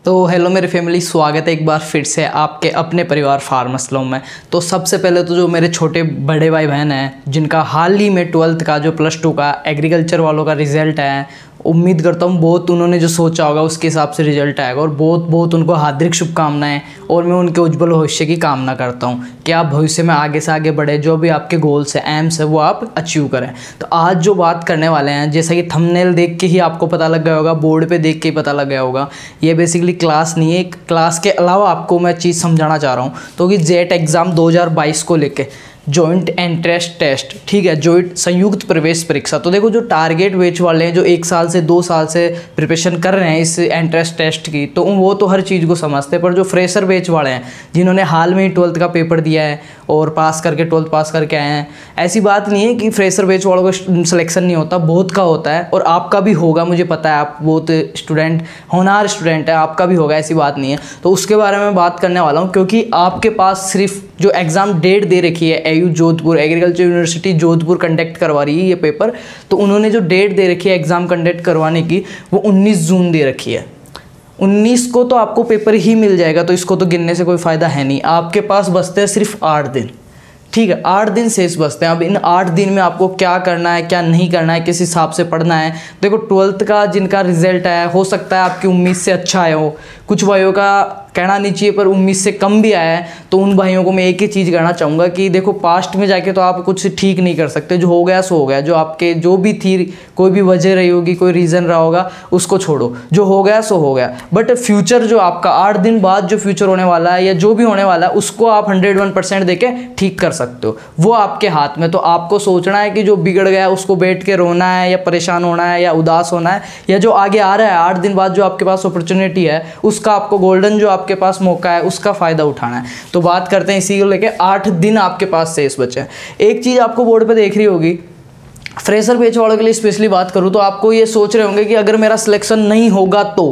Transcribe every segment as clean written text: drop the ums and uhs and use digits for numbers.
तो हेलो मेरी फैमिली, स्वागत है एक बार फिर से आपके अपने परिवार फार्मसलॉ में। तो सबसे पहले तो जो मेरे छोटे बड़े भाई बहन हैं जिनका हाल ही में 12th का जो +2 का एग्रीकल्चर वालों का रिज़ल्ट है, उम्मीद करता हूँ बहुत उन्होंने जो सोचा होगा उसके हिसाब से रिजल्ट आएगा और बहुत उनको हार्दिक शुभकामनाएं। और मैं उनके उज्जवल भविष्य की कामना करता हूँ कि आप भविष्य में आगे से आगे बढ़े, जो भी आपके गोल्स हैं, एम्स है, वो आप अचीव करें। तो आज जो बात करने वाले हैं, जैसा कि थंबनेल देख के ही आपको पता लग गया होगा, बोर्ड पे देख के ही पता लग गया होगा, ये बेसिकली क्लास नहीं है। क्लास के अलावा आपको मैं चीज़ समझाना चाह रहा हूँ। तो कि जेट एग्ज़ाम 2022 को लेके जॉइंट एंट्रेंस टेस्ट, ठीक है, जॉइंट संयुक्त प्रवेश परीक्षा। तो देखो, जो टारगेट बैच वाले हैं जो 1 साल से 2 साल से प्रिपरेशन कर रहे हैं इस एंट्रेंस टेस्ट की, तो वो तो हर चीज़ को समझते हैं। पर जो फ्रेशर बैच वाले हैं जिन्होंने हाल में ही 12th का पेपर दिया है और पास करके 12th पास करके आए हैं, ऐसी बात नहीं है कि फ्रेशर बैच वालों का सिलेक्शन नहीं होता, बहुत का होता है और आपका भी होगा। मुझे पता है आप बहुत स्टूडेंट होनहार स्टूडेंट है, आपका भी होगा, ऐसी बात नहीं है। तो उसके बारे में बात करने वाला हूँ, क्योंकि आपके पास सिर्फ जो एग्ज़ाम डेट दे रखी है, AU Jodhpur agriculture university Jodhpur conduct करवा रही है ये पेपर, तो उन्होंने जो डेट दे रखी है एग्ज़ाम कंडक्ट करवाने की, वो 19 जून दे रखी है। 19 को तो आपको पेपर ही मिल जाएगा, तो इसको तो गिनने से कोई फ़ायदा है नहीं। आपके पास बचते हैं सिर्फ 8 दिन, ठीक है, 8 दिन शेष बचते हैं। अब इन 8 दिन में आपको क्या करना है, क्या नहीं करना है, किस हिसाब से पढ़ना है। देखो, 12th का जिनका रिजल्ट आया, हो सकता है आपकी उम्मीद से अच्छा आया हो, कुछ भाइयों का कहना नहीं चाहिए पर उम्मीद से कम भी आया है। तो उन भाइयों को मैं एक ही चीज़ कहना चाहूँगा कि देखो, पास्ट में जाके तो आप कुछ ठीक नहीं कर सकते। जो हो गया सो हो गया, जो आपके जो भी थी, कोई भी वजह रही होगी, कोई रीज़न रहा होगा, उसको छोड़ो, जो हो गया सो हो गया। बट फ्यूचर जो आपका 8 दिन बाद जो फ्यूचर होने वाला है या जो भी होने वाला है, उसको आप 101% देके ठीक कर सकते हो, वो आपके हाथ में। तो आपको सोचना है कि जो बिगड़ गया उसको बैठ के रोना है या परेशान होना है या उदास होना है, या जो आगे आ रहा है 8 दिन बाद जो आपके पास अपॉर्चुनिटी है, उसका आपको गोल्डन जो आपके पास मौका है उसका फ़ायदा उठाना है। तो बात करते हैं इसी को लेके। 8 दिन आपके पास शेष बचे हैं। एक चीज़ आपको बोर्ड पे देख रही होगी, फ्रेशर बैच वालों के लिए स्पेशली बात करूँ तो आपको ये सोच रहे होंगे कि अगर मेरा सिलेक्शन नहीं होगा तो,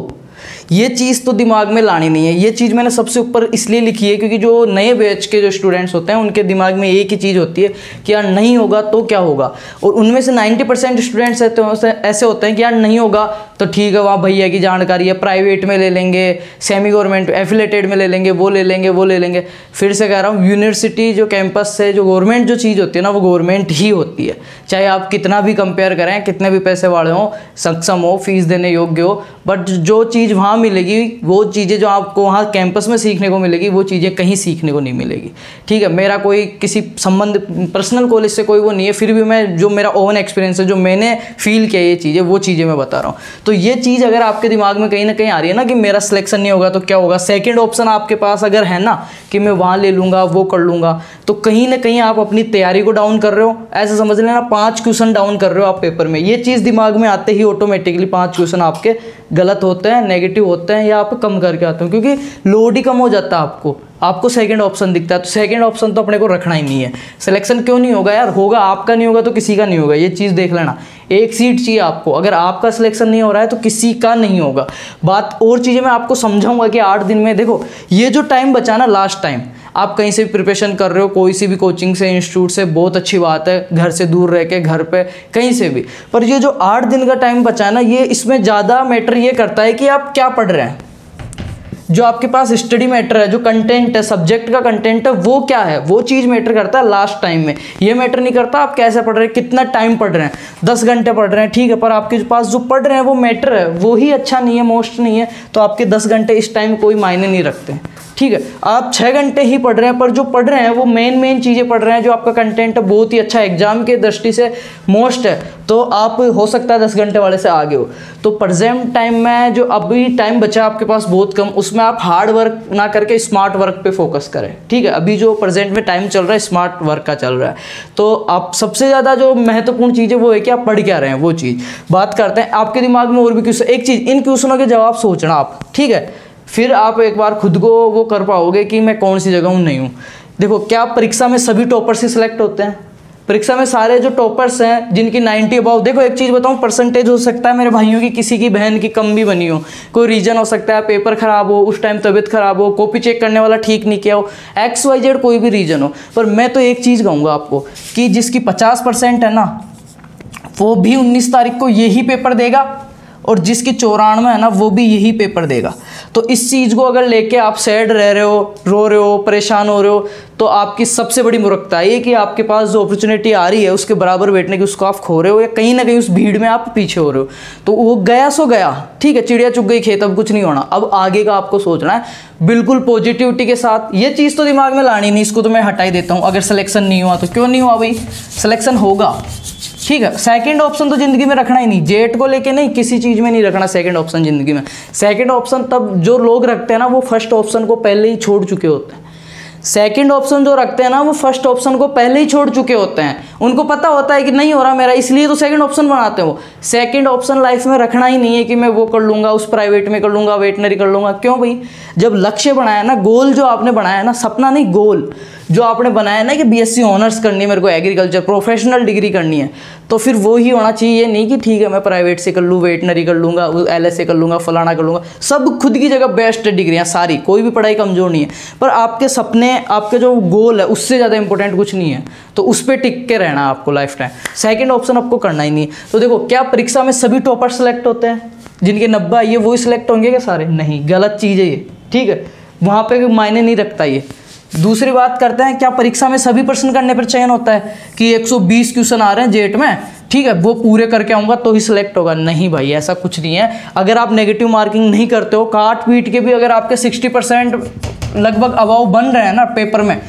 ये चीज़ तो दिमाग में लानी नहीं है। ये चीज़ मैंने सबसे ऊपर इसलिए लिखी है क्योंकि जो नए बैच के जो स्टूडेंट्स होते हैं उनके दिमाग में एक ही चीज़ होती है कि यार नहीं होगा तो क्या होगा। और उनमें से 90% स्टूडेंट्स ऐसे होते हैं कि यार नहीं होगा तो ठीक है, वहाँ भैया की जानकारी है, प्राइवेट में ले लेंगे, सेमी गवर्नमेंट एफिलेटेड में ले लेंगे, वो ले लेंगे। फिर से कह रहा हूँ, यूनिवर्सिटी जो कैंपस से जो गवर्नमेंट जो चीज़ होती है ना, वो गवर्नमेंट ही होती है। चाहे आप कितना भी कंपेयर करें, कितने भी पैसे वाले हों, सक्षम हो, फीस देने योग्य हो, बट जो चीज़ वहाँ मिलेगी, वो चीज़ें जो आपको वहाँ कैंपस में सीखने को मिलेगी, वो चीज़ें कहीं सीखने को नहीं मिलेगी। ठीक है, मेरा कोई किसी संबंध पर्सनल कॉलेज से कोई वो नहीं है, फिर भी मैं जो मेरा ओन एक्सपीरियंस है, जो मैंने फील किया ये चीज़ें, वो चीज़ें मैं बता रहा हूँ। तो ये चीज़ अगर आपके दिमाग में कहीं ना कहीं आ रही है ना कि मेरा सिलेक्शन नहीं होगा तो क्या होगा, सेकेंड ऑप्शन आपके पास अगर है ना कि मैं वहाँ ले लूँगा, वो कर लूँगा, तो कहीं ना कहीं आप अपनी तैयारी को डाउन कर रहे हो। ऐसा समझ लेना 5 क्वेश्चन डाउन कर रहे हो आप पेपर में। ये चीज़ दिमाग में आते ही ऑटोमेटिकली 5 क्वेश्चन आपके गलत होते हैं, नेगेटिव होते हैं, या आप कम करके आते हो, क्योंकि लोड ही कम हो जाता है। आपको सेकंड ऑप्शन दिखता है, तो सेकंड ऑप्शन तो अपने को रखना ही नहीं है। सिलेक्शन क्यों नहीं होगा यार, होगा, आपका नहीं होगा तो किसी का नहीं होगा, ये चीज़ देख लेना। एक सीट चाहिए आपको, अगर आपका सिलेक्शन नहीं हो रहा है तो किसी का नहीं होगा। बात और चीज़ें मैं आपको समझाऊंगा कि 8 दिन में देखो, ये जो टाइम बचा ना, लास्ट टाइम आप कहीं से भी प्रिपरेशन कर रहे हो, कोई सी भी कोचिंग से, इंस्टीट्यूट से, बहुत अच्छी बात है, घर से दूर रह के, घर पे कहीं से भी, पर ये जो 8 दिन का टाइम बचा है ना, ये इसमें ज़्यादा मैटर ये करता है कि आप क्या पढ़ रहे हैं। जो आपके पास स्टडी मैटर है, जो कंटेंट है, सब्जेक्ट का कंटेंट है, वो क्या है, वो चीज़ मैटर करता है लास्ट टाइम में। ये मैटर नहीं करता आप कैसे पढ़ रहे हैं, कितना टाइम पढ़ रहे हैं, 10 घंटे पढ़ रहे हैं, ठीक है, पर आपके पास जो पढ़ रहे हैं वो मैटर है, वो ही अच्छा नहीं है, मोस्ट नहीं है, तो आपके 10 घंटे इस टाइम कोई मायने नहीं रखते। ठीक है, आप 6 घंटे ही पढ़ रहे हैं, पर जो पढ़ रहे हैं वो मेन चीज़ें पढ़ रहे हैं, जो आपका कंटेंट है बहुत ही अच्छा, एग्जाम के दृष्टि से मोस्ट है, तो आप हो सकता है 10 घंटे वाले से आगे हो। तो प्रेजेंट टाइम में जो अभी टाइम बचा आपके पास बहुत कम, उसमें आप हार्ड वर्क ना करके स्मार्ट वर्क पे फोकस करें। ठीक है, अभी जो प्रेजेंट में टाइम चल रहा है स्मार्ट वर्क का चल रहा है। तो आप सबसे ज़्यादा जो महत्वपूर्ण चीज़ है वो है कि आप पढ़ क्या रहे हैं, वो चीज़ बात करते हैं। आपके दिमाग में और भी क्वेश्चन, एक चीज़, इन क्वेश्चनों के जवाब सोचना आप, ठीक है, फिर आप एक बार खुद को वो कर पाओगे कि मैं कौन सी जगह हूँ, नहीं हूँ। देखो, क्या परीक्षा में सभी टॉपर्स ही सिलेक्ट होते हैं? परीक्षा में सारे जो टॉपर्स हैं जिनकी 90 अबाउ, देखो एक चीज़ बताऊँ, परसेंटेज हो सकता है मेरे भाइयों की किसी की बहन की कम भी बनी हो, कोई रीजन हो सकता है, पेपर खराब हो, उस टाइम तबीयत खराब हो, कॉपी चेक करने वाला ठीक नहीं किया हो, XYZ कोई भी रीजन हो, पर मैं तो एक चीज़ कहूँगा आपको कि जिसकी 50% है ना, वो भी 19 तारीख को यही पेपर देगा, और जिसकी 94 है ना वो भी यही पेपर देगा। तो इस चीज़ को अगर लेके आप सैड रह रहे हो, रो रहे हो, परेशान हो रहे हो, तो आपकी सबसे बड़ी मूर्खता है कि आपके पास जो अपॉर्चुनिटी आ रही है उसके बराबर बैठने की, उसको आप खो रहे हो या कहीं ना कहीं उस भीड़ में आप पीछे हो रहे हो। तो वो गया सो गया, ठीक है, चिड़िया चुग गई खेत, अब कुछ नहीं होना। अब आगे का आपको सोचना है बिल्कुल पॉजिटिविटी के साथ। ये चीज़ तो दिमाग में लानी नहीं, इसको तो मैं हटा ही देता हूँ। अगर सिलेक्शन नहीं हुआ तो क्यों नहीं हुआ भाई, सिलेक्शन होगा, ठीक है। सेकंड ऑप्शन तो जिंदगी में रखना ही नहीं, जेट को लेके नहीं, किसी चीज़ में नहीं रखना सेकंड ऑप्शन जिंदगी में। सेकंड ऑप्शन तब जो लोग रखते हैं ना वो फर्स्ट ऑप्शन को पहले ही छोड़ चुके होते हैं। सेकंड ऑप्शन जो रखते हैं ना वो फर्स्ट ऑप्शन को पहले ही छोड़ चुके होते हैं। उनको पता होता है कि नहीं हो रहा मेरा, इसलिए तो सेकंड ऑप्शन बनाते हैं वो। सेकंड ऑप्शन लाइफ में रखना ही नहीं है कि मैं वो कर लूँगा, उस प्राइवेट में कर लूँगा, वेटनरी कर लूँगा। क्यों भाई, जब लक्ष्य बनाया ना, गोल जो आपने बनाया ना, सपना नहीं गोल जो आपने बनाया ना कि बीएससी ऑनर्स करनी है मेरे को, एग्रीकल्चर प्रोफेशनल डिग्री करनी है, तो फिर वो ही होना चाहिए। ये नहीं कि ठीक है मैं प्राइवेट से कर लूँ, वेटनरी कर लूँगा, LSA कर लूँगा, फलाना कर लूँगा। सब खुद की जगह बेस्ट डिग्रियाँ सारी, कोई भी पढ़ाई कमज़ोर नहीं है, पर आपके सपने, आपके जो गोल है उससे ज़्यादा इंपॉर्टेंट कुछ नहीं है। तो उस पर टिक के रहना आपको लाइफ टाइम। सेकेंड ऑप्शन आपको करना ही नहीं है। तो देखो, क्या परीक्षा में सभी टॉपर सेलेक्ट होते हैं? जिनके 90 आइए वही सिलेक्ट होंगे क्या सारे? नहीं, गलत चीज़ है ये, ठीक है, वहाँ पे मायने नहीं रखता ये। दूसरी बात करते हैं, क्या परीक्षा में सभी प्रश्न करने पर चयन होता है कि 120 क्वेश्चन आ रहे हैं जेट में, ठीक है, वो पूरे करके आऊँगा तो ही सिलेक्ट होगा? नहीं भाई, ऐसा कुछ नहीं है। अगर आप नेगेटिव मार्किंग नहीं करते हो, काट पीट के भी अगर आपके 60% लगभग अबाव बन रहे हैं ना पेपर में,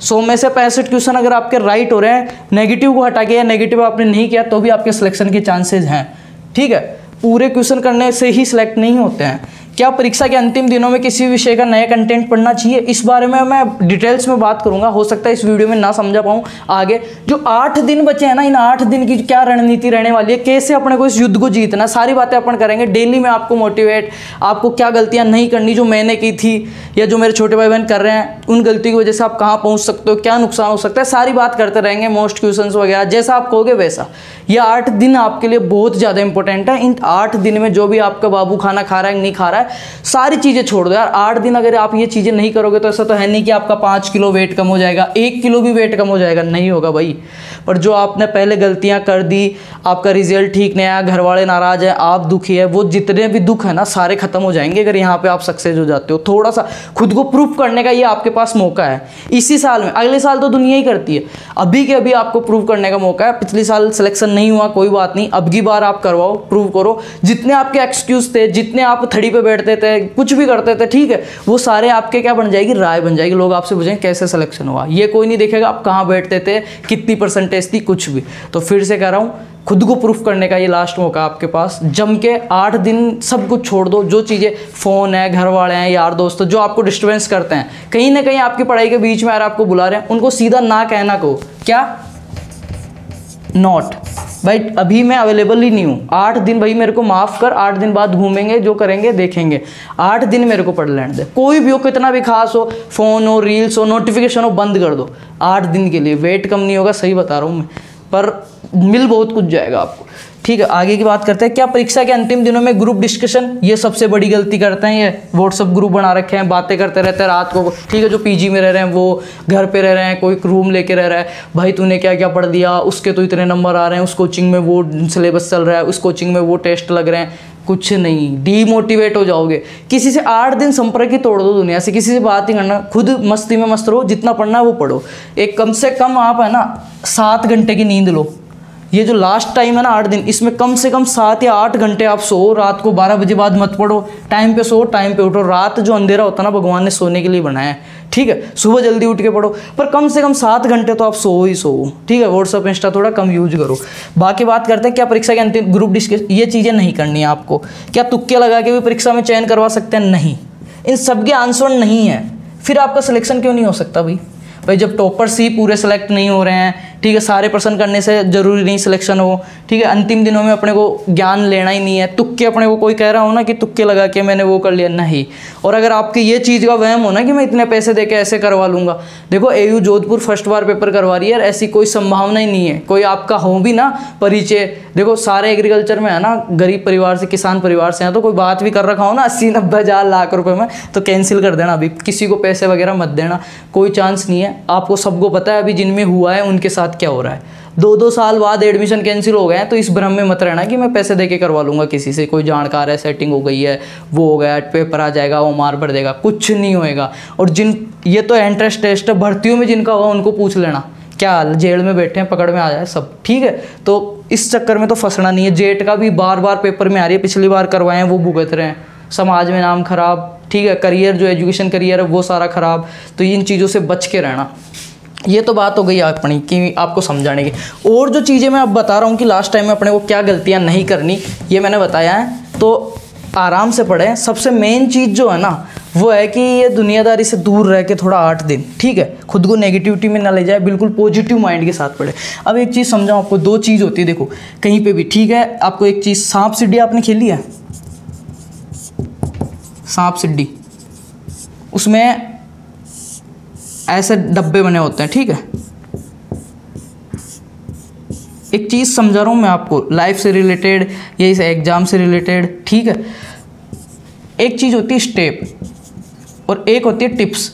100 में से 65 क्वेश्चन अगर आपके राइट हो रहे हैं, नेगेटिव को हटा के, या नेगेटिव आपने नहीं किया तो भी आपके सिलेक्शन के चांसेस हैं, ठीक है। पूरे क्वेश्चन करने से ही सिलेक्ट नहीं होते हैं। क्या परीक्षा के अंतिम दिनों में किसी विषय का नया कंटेंट पढ़ना चाहिए? इस बारे में मैं डिटेल्स में बात करूंगा, हो सकता है इस वीडियो में ना समझा पाऊँ आगे। जो 8 दिन बचे हैं ना, इन 8 दिन की क्या रणनीति रहने वाली है, कैसे अपने को इस युद्ध को जीतना, सारी बातें अपन करेंगे। डेली में आपको मोटिवेट, आपको क्या गलतियां नहीं करनी जो मैंने की थी या जो मेरे छोटे भाई बहन कर रहे हैं, उन गलती की वजह से आप कहाँ पहुँच सकते हो, क्या नुकसान हो सकता है, सारी बात करते रहेंगे। मोस्ट क्वेश्चन वगैरह जैसा आप कहोगे वैसा। ये 8 दिन आपके लिए बहुत ज़्यादा इंपॉर्टेंट है। इन 8 दिन में जो भी आपका बाबू खाना खा रहा है नहीं खा रहा है, सारी चीज़ें छोड़ दो यार। 8 दिन अगर आप ये चीज़ें नहीं करोगे तो ऐसा तो है नहीं कि आपका 5 किलो वेट कम हो जाएगा, 1 किलो भी वेट कम हो जाएगा, नहीं होगा भाई। पर जो आपने पहले गलतियां कर दी, आपका रिजल्ट ठीक नहीं आया, घर वाले नाराज़ हैं, आप दुखी है, वो जितने भी दुख है ना सारे खत्म हो जाएंगे अगर यहाँ पे आप सक्सेस हो जाते हो। थोड़ा सा खुद को प्रूफ करने का ये आपके पास मौका है इसी साल में। अगले साल तो दुनिया ही करती है, अभी के अभी आपको प्रूव करने का मौका है। पिछले साल सिलेक्शन नहीं हुआ, कोई बात नहीं, अब की बार आप करवाओ, प्रूव करो। जितने आपके एक्सक्यूज थे, जितने आप थड़ी पे बैठते थे, कुछ भी करते थे, ठीक है, वो सारे आपके क्या बन जाएगी, राय बन जाएगी। लोग आपसे पूछेंगे कैसे सिलेक्शन हुआ, ये कोई नहीं देखेगा आप कहाँ बैठते थे, कितनी परसेंटेज थी, कुछ भी। तो फिर से कह रहा हूँ, खुद को प्रूफ करने का ये लास्ट मौका आपके पास। जम के 8 दिन सब कुछ छोड़ दो। जो चीज़ें, फ़ोन है, घर वाले हैं, यार दोस्त जो आपको डिस्टर्बेंस करते हैं, कहीं ना कहीं आपकी पढ़ाई के बीच में अगर आपको बुला रहे हैं, उनको सीधा ना कहना को, क्या नॉट भाई, अभी मैं अवेलेबल ही नहीं हूँ, 8 दिन भाई मेरे को माफ़ कर, 8 दिन बाद घूमेंगे, जो करेंगे देखेंगे, 8 दिन मेरे को पढ़ लेने दे। कोई भी हो, कितना भी खास हो, फ़ोन हो, रील्स हो, नोटिफिकेशन हो, बंद कर दो 8 दिन के लिए। वेट कम नहीं होगा, सही बता रहा हूँ मैं, पर मिल बहुत कुछ जाएगा आपको, ठीक है। आगे की बात करते हैं, क्या परीक्षा के अंतिम दिनों में ग्रुप डिस्कशन? ये सबसे बड़ी गलती करते हैं। ये व्हाट्सअप ग्रुप बना रखे हैं, बातें करते रहते हैं रात को, ठीक है। जो पीजी में रह रहे हैं, वो घर पे रह रहे हैं, कोई रूम लेके रह रहा है, भाई तूने क्या क्या पढ़ दिया, उसके तो इतने नंबर आ रहे हैं, उस कोचिंग में वो सिलेबस चल रहा है, उस कोचिंग में वो टेस्ट लग रहे हैं। कुछ नहीं, डीमोटिवेट हो जाओगे। किसी से 8 दिन संपर्क ही तोड़ दो दुनिया से, किसी से बात ही करना, खुद मस्ती में मस्त रहो, जितना पढ़ना है वो पढ़ो। एक कम से कम आप है ना 7 घंटे की नींद लो। ये जो लास्ट टाइम है ना 8 दिन, इसमें कम से कम 7 या 8 घंटे आप सो। रात को 12 बजे बाद मत पढ़ो, टाइम पे सो, टाइम पे उठो। रात जो अंधेरा होता है ना, भगवान ने सोने के लिए बनाया है, ठीक है। सुबह जल्दी उठ के पढ़ो, पर कम से कम 7 घंटे तो आप सो ही सो, ठीक है। व्हाट्सअप इंस्टा थोड़ा कम यूज करो। बाकी बात करते हैं, क्या परीक्षा के अंतिम ग्रुप डिस्कशन? ये चीज़ें नहीं करनी है आपको। क्या तुक्के लगा के भी परीक्षा में चयन करवा सकते हैं? नहीं, इन सब के आंसर नहीं है। फिर आपका सिलेक्शन क्यों नहीं हो सकता भाई? जब टॉपर्स ही पूरे सेलेक्ट नहीं हो रहे हैं, ठीक है, सारे प्रश्न करने से जरूरी नहीं सिलेक्शन हो, ठीक है। अंतिम दिनों में अपने को ज्ञान लेना ही नहीं है, तुक्के अपने को कोई कह रहा हो ना कि तुक्के लगा के मैंने वो कर लिया, नहीं। और अगर आपकी ये चीज़ का वहम हो ना कि मैं इतने पैसे दे के ऐसे करवा लूँगा, देखो AU जोधपुर फर्स्ट बार पेपर करवा रही है, ऐसी कोई संभावना ही नहीं है। कोई आपका हो भी ना परिचय, देखो सारे एग्रीकल्चर में है ना, गरीब परिवार से, किसान परिवार से हैं, तो कोई बात भी कर रखा हो ना 80-90 हज़ार लाख रुपए में, तो कैंसिल कर देना। अभी किसी को पैसे वगैरह मत देना, कोई चांस नहीं है। आपको सबको पता है अभी जिनमें हुआ है उनके साथ क्या हो रहा है। 2-2 साल बाद एडमिशन कैंसिल हो गए हैं, तो इस भ्रम में मत रहना कि मैं पैसे दे के करवा लूँगा किसी से, कोई जानकार है, सेटिंग हो गई है, वो हो गया, पेपर आ जाएगा, वो मार भर देगा, कुछ नहीं होएगा। और ये तो एंट्रेंस टेस्ट है, भर्तियों में जिनका होगा उनको पूछ लेना, क्या जेल में बैठे हैं, पकड़ में आ जाए सब, ठीक है। तो इस चक्कर में तो फंसना नहीं है। जेट का भी बार बार पेपर में आ रही है, पिछली बार करवाए हैं वो भुगत रहे हैं, समाज में नाम खराब, ठीक है, करियर जो एजुकेशन करियर है वो सारा खराब। तो इन चीज़ों से बच के रहना। ये तो बात हो गई अपनी कि आपको समझाने की। और जो चीज़ें मैं अब बता रहा हूँ कि लास्ट टाइम में अपने को क्या गलतियाँ नहीं करनी, ये मैंने बताया है, तो आराम से पढ़ें। सबसे मेन चीज़ जो है ना वो है कि ये दुनियादारी से दूर रह के थोड़ा 8 दिन, ठीक है, खुद को नेगेटिविटी में ना ले जाए, बिल्कुल पॉजिटिव माइंड के साथ पढ़े। अब एक चीज़ समझाऊँ आपको, 2 चीज़ होती है देखो कहीं पे भी, ठीक है। आपको एक चीज़, सांप सीढ़ी आपने खेली है, सांप सीढ़ी, उसमें ऐसे डब्बे बने होते हैं, ठीक है। एक चीज़ समझा रहा हूँ मैं आपको, लाइफ से रिलेटेड या इस एग्जाम से रिलेटेड, ठीक है। एक चीज़ होती है स्टेप और एक होती है टिप्स।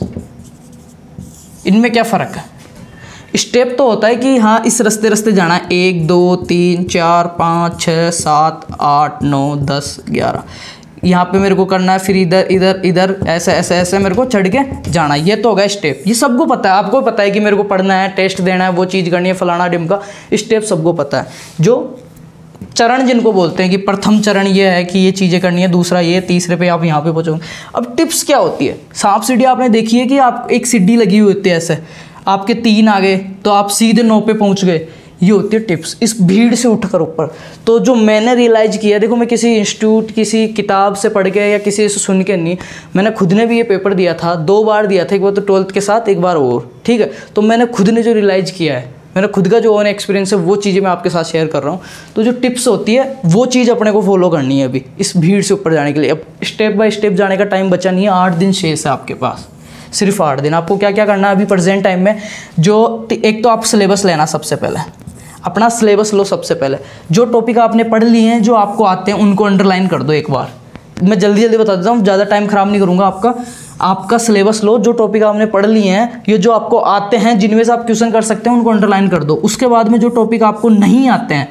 इनमें क्या फ़र्क है? स्टेप तो होता है कि हाँ इस रास्ते जाना है, 1 2 3 4 5 6 7 8 9 10 11, यहाँ पे मेरे को करना है, फिर इधर इधर इधर ऐसे ऐसे ऐसे मेरे को चढ़ के जाना है। ये तो होगा स्टेप, ये सबको पता है, आपको पता है कि मेरे को पढ़ना है, टेस्ट देना है, वो चीज़ करनी है, फलाना डिमका, स्टेप सबको पता है। जो चरण जिनको बोलते हैं कि प्रथम चरण ये है कि ये चीज़ें करनी है, दूसरा ये, तीसरे पे आप यहाँ पे पहुँचोगे। अब टिप्स क्या होती है? सांप सीढ़ी आपने देखी है कि आप एक सीढ़ी लगी हुई होती है ऐसे, आपके 3 आ गए तो आप सीधे 9 पे पहुँच गए, ये होती है टिप्स, इस भीड़ से उठकर ऊपर। तो जो मैंने रियलाइज़ किया, देखो मैं किसी इंस्टीट्यूट, किसी किताब से पढ़ के या किसी से सुन के नहीं, मैंने खुद ने भी ये पेपर दिया था, 2 बार दिया था, एक बार तो 12th के साथ, एक बार और, ठीक है। तो मैंने खुद ने जो रियलाइज़ किया है, मेरा खुद का जो ओन एक्सपीरियंस है, वो चीज़ें मैं आपके साथ शेयर कर रहा हूँ। तो जो टिप्स होती है वो चीज़ अपने को फॉलो करनी है अभी इस भीड़ से ऊपर जाने के लिए। अब स्टेप बाय स्टेप जाने का टाइम बचा नहीं है, 8 दिन शेष है आपके पास, सिर्फ 8 दिन। आपको क्या क्या करना है अभी प्रेजेंट टाइम में? जो एक तो आप सिलेबस लेना, सबसे पहले अपना सिलेबस लो। सबसे पहले जो टॉपिक आपने पढ़ लिए हैं, जो आपको आते हैं, उनको अंडरलाइन कर दो एक बार। मैं जल्दी जल्दी बता देता हूँ, ज़्यादा टाइम ख़राब नहीं करूँगा आपका सिलेबस लो, जो टॉपिक आपने पढ़ लिए हैं, ये जो आपको आते हैं, जिनमें से आप क्वेश्चन कर सकते हैं, उनको अंडरलाइन कर दो। उसके बाद में जो टॉपिक आपको नहीं आते हैं,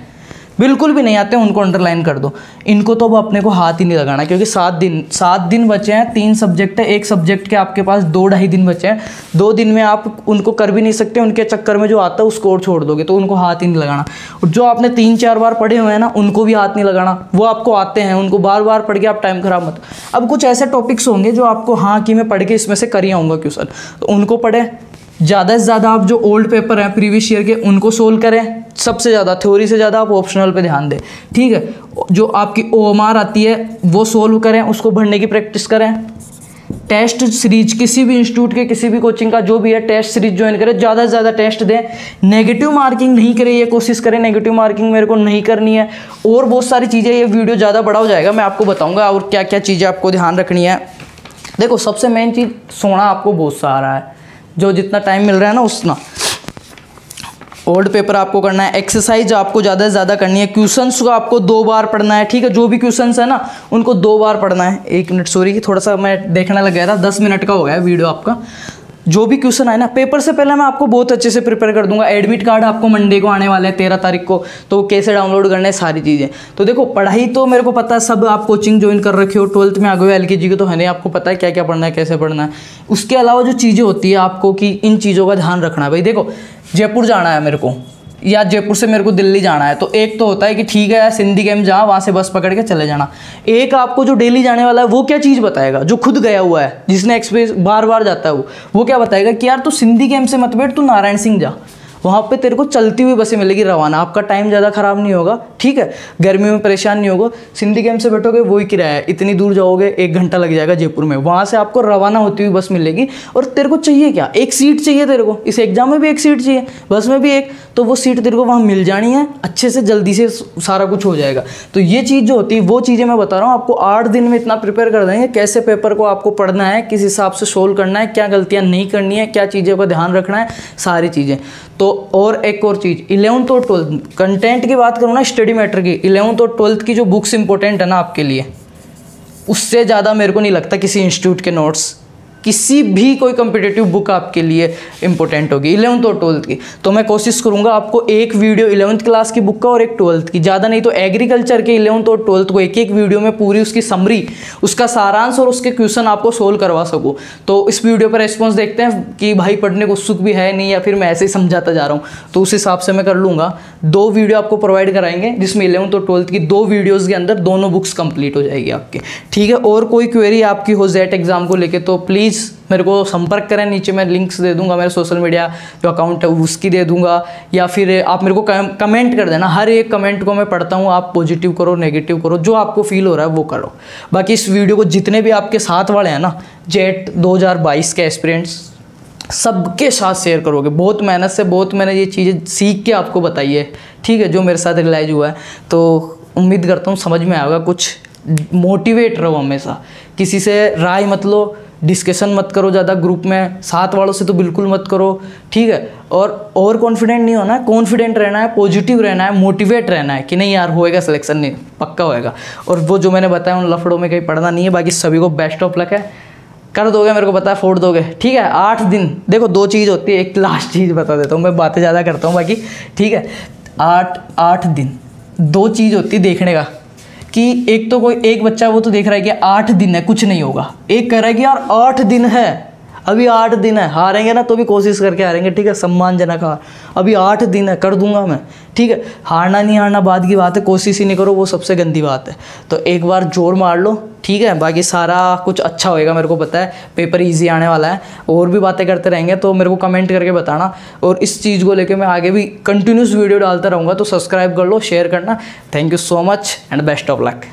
बिल्कुल भी नहीं आते हैं, उनको अंडरलाइन कर दो। इनको तो अब अपने को हाथ ही नहीं लगाना, क्योंकि 7 दिन बचे हैं, 3 सब्जेक्ट है, एक सब्जेक्ट के आपके पास 2-2.5 दिन बचे हैं। 2 दिन में आप उनको कर भी नहीं सकते, उनके चक्कर में जो आता है उसको और छोड़ दोगे, तो उनको हाथ ही नहीं लगाना। और जो आपने 3-4 बार पढ़े हुए हैं ना, उनको भी हाथ नहीं लगाना, वो आपको आते हैं, उनको बार बार पढ़ के आप टाइम खराब मत। अब कुछ ऐसे टॉपिक्स होंगे जो आपको हाँ कि मैं पढ़ के इसमें से कर ही आऊँगा क्वेश्चन, तो उनको पढ़ें। ज़्यादा से ज़्यादा आप जो ओल्ड पेपर हैं प्रीवियस ईयर के, उनको सोल्व करें। सबसे ज़्यादा थ्योरी से ज़्यादा आप ऑप्शनल पे ध्यान दें, ठीक है। जो आपकी OMR आती है वो सोल्व करें, उसको भरने की प्रैक्टिस करें। टेस्ट सीरीज किसी भी इंस्टीट्यूट के, किसी भी कोचिंग का जो भी है, टेस्ट सीरीज ज्वाइन करें, ज़्यादा से ज़्यादा टेस्ट दें। नेगेटिव मार्किंग नहीं करें, ये कोशिश करें नेगेटिव मार्किंग मेरे को नहीं करनी है। और बहुत सारी चीज़ें, ये वीडियो ज़्यादा बड़ा हो जाएगा, मैं आपको बताऊँगा और क्या क्या चीज़ें आपको ध्यान रखनी है। देखो सबसे मेन चीज़, सोना आपको बहुत सहारा है, जो जितना टाइम मिल रहा है ना उतना। ओल्ड पेपर आपको करना है, एक्सरसाइज आपको ज़्यादा से ज़्यादा करनी है, क्वेश्चंस को आपको 2 बार पढ़ना है, ठीक है। जो भी क्वेश्चंस है ना उनको 2 बार पढ़ना है। 1 मिनट, सॉरी थोड़ा सा मैं देखने लग गया था, 10 मिनट का हो गया वीडियो आपका। जो भी क्वेश्चन आए ना पेपर से पहले मैं आपको बहुत अच्छे से प्रिपेयर कर दूंगा। एडमिट कार्ड आपको मंडे को आने वाले हैं 13 तारीख को, तो कैसे डाउनलोड करना है सारी चीज़ें। तो देखो पढ़ाई तो मेरे को पता है, सब आप कोचिंग ज्वाइन कर रखे हो, 12th में आ गए हो, LKG के तो है नहीं, आपको पता है क्या क्या पढ़ना है, कैसे पढ़ना है। उसके अलावा जो चीज़ें होती है आपको कि इन चीज़ों का ध्यान रखना है। भाई देखो जयपुर जाना है मेरे को, या जयपुर से मेरे को दिल्ली जाना है, तो एक तो होता है कि ठीक है सिंधी कैंप जा, वहाँ से बस पकड़ के चले जाना। एक आपको जो डेली जाने वाला है वो क्या चीज़ बताएगा, जो खुद गया हुआ है, जिसने एक्सपीरियंस बार बार जाता है, वो क्या बताएगा कि यार तू सिंधी कैंप से मत बैठ, तू नारायण सिंह जा, वहाँ पे तेरे को चलती हुई बसें मिलेगी रवाना, आपका टाइम ज़्यादा ख़राब नहीं होगा, ठीक है। गर्मी में परेशान नहीं होगा। सिंधी कैंप से बैठोगे वही किराया है, इतनी दूर जाओगे 1 घंटा लग जाएगा जयपुर में, वहाँ से आपको रवाना होती हुई बस मिलेगी। और तेरे को चाहिए क्या, एक सीट चाहिए तेरे को, इस एग्जाम में भी एक सीट चाहिए, बस में भी एक, तो वो सीट तेरे को वहाँ मिल जानी है, अच्छे से जल्दी से सारा कुछ हो जाएगा। तो ये चीज़ जो होती है वो चीज़ें मैं बता रहा हूँ आपको, 8 दिन में इतना प्रिपेयर कर देंगे, कैसे पेपर को आपको पढ़ना है, किस हिसाब से सोल्व करना है, क्या गलतियाँ नहीं करनी है, क्या चीज़ों का ध्यान रखना है, सारी चीज़ें। तो और एक और चीज़, 11th और 12th कंटेंट की बात करूँ ना, स्टडी मैटर की, 11th और 12th की जो बुक्स इंपॉर्टेंट है ना आपके लिए, उससे ज़्यादा मेरे को नहीं लगता किसी इंस्टीट्यूट के नोट्स किसी भी कोई कॉम्पिटिटिव बुक आपके लिए इंपॉर्टेंट होगी 11th और 12th की। तो मैं कोशिश करूंगा आपको एक वीडियो 11th क्लास की बुक का और एक 12th की, ज़्यादा नहीं तो एग्रीकल्चर के 11th और 12th को एक एक वीडियो में पूरी उसकी समरी, उसका सारांश और उसके क्वेश्चन आपको सोल्व करवा सकूँ। तो इस वीडियो पर रिस्पॉन्स देखते हैं कि भाई पढ़ने को उत्सुक भी है नहीं, या फिर मैं ऐसे ही समझाता जा रहा हूँ, तो उस हिसाब से मैं कर लूँगा। 2 वीडियो आपको प्रोवाइड कराएंगे जिसमें 11th और 12th की 2 वीडियोज़ के अंदर दोनों बुक्स कंप्लीट हो जाएगी आपकी, ठीक है। और कोई क्वेरी आपकी हो जेट एग्जाम को लेके तो प्लीज़ मेरे को संपर्क करें, नीचे मैं लिंक्स दे दूंगा, मेरे सोशल मीडिया जो अकाउंट है उसकी दे दूंगा, या फिर आप मेरे को कमेंट कर देना। हर एक कमेंट को मैं पढ़ता हूँ, आप पॉजिटिव करो नेगेटिव करो, जो आपको फील हो रहा है वो करो। बाकी इस वीडियो को जितने भी आपके साथ वाले हैं ना जेट 2022 के एस्पिरेंट्स, सबके साथ शेयर करोगे। बहुत मेहनत से बहुत मैंने ये चीज़ें सीख के आपको बताई है, ठीक है, जो मेरे साथ रियलाइज हुआ है। तो उम्मीद करता हूँ समझ में आएगा कुछ। मोटिवेट रहो हमेशा, किसी से राय मत लो, डिस्कशन मत करो ज़्यादा ग्रुप में, साथ वालों से तो बिल्कुल मत करो, ठीक है। और कॉन्फिडेंट नहीं होना है, कॉन्फिडेंट रहना है, पॉजिटिव रहना है, मोटिवेट रहना है कि नहीं यार होएगा सिलेक्शन, नहीं पक्का होएगा। और वो जो मैंने बताया उन लफड़ों में कहीं पढ़ना नहीं है। बाकी सभी को बेस्ट ऑफ लक है, कर दोगे, मेरे को पता है फोड़ दोगे, ठीक है। 8 दिन देखो, 2 चीज़ होती है, एक लास्ट चीज़ बता देता हूँ, मैं बातें ज़्यादा करता हूँ बाकी, ठीक है। 8 दिन 2 चीज़ होती है देखने का, कि एक तो कोई एक बच्चा वो तो देख रहा है कि 8 दिन है कुछ नहीं होगा, एक कह रहा है कि यार 8 दिन है, अभी 8 दिन है, हारेंगे ना तो भी कोशिश करके हारेंगे, ठीक है, सम्मानजनक हार, अभी 8 दिन है कर दूंगा मैं, ठीक है। हारना नहीं हारना बाद की बात है, कोशिश ही नहीं करो वो सबसे गंदी बात है। तो एक बार जोर मार लो, ठीक है। बाकी सारा कुछ अच्छा होएगा, मेरे को पता है, पेपर इजी आने वाला है। और भी बातें करते रहेंगे तो मेरे को कमेंट करके बताना, और इस चीज़ को लेकर मैं आगे भी कंटिन्यूस वीडियो डालता रहूँगा। तो सब्सक्राइब कर लो, शेयर करना। Thank you so much and best of luck.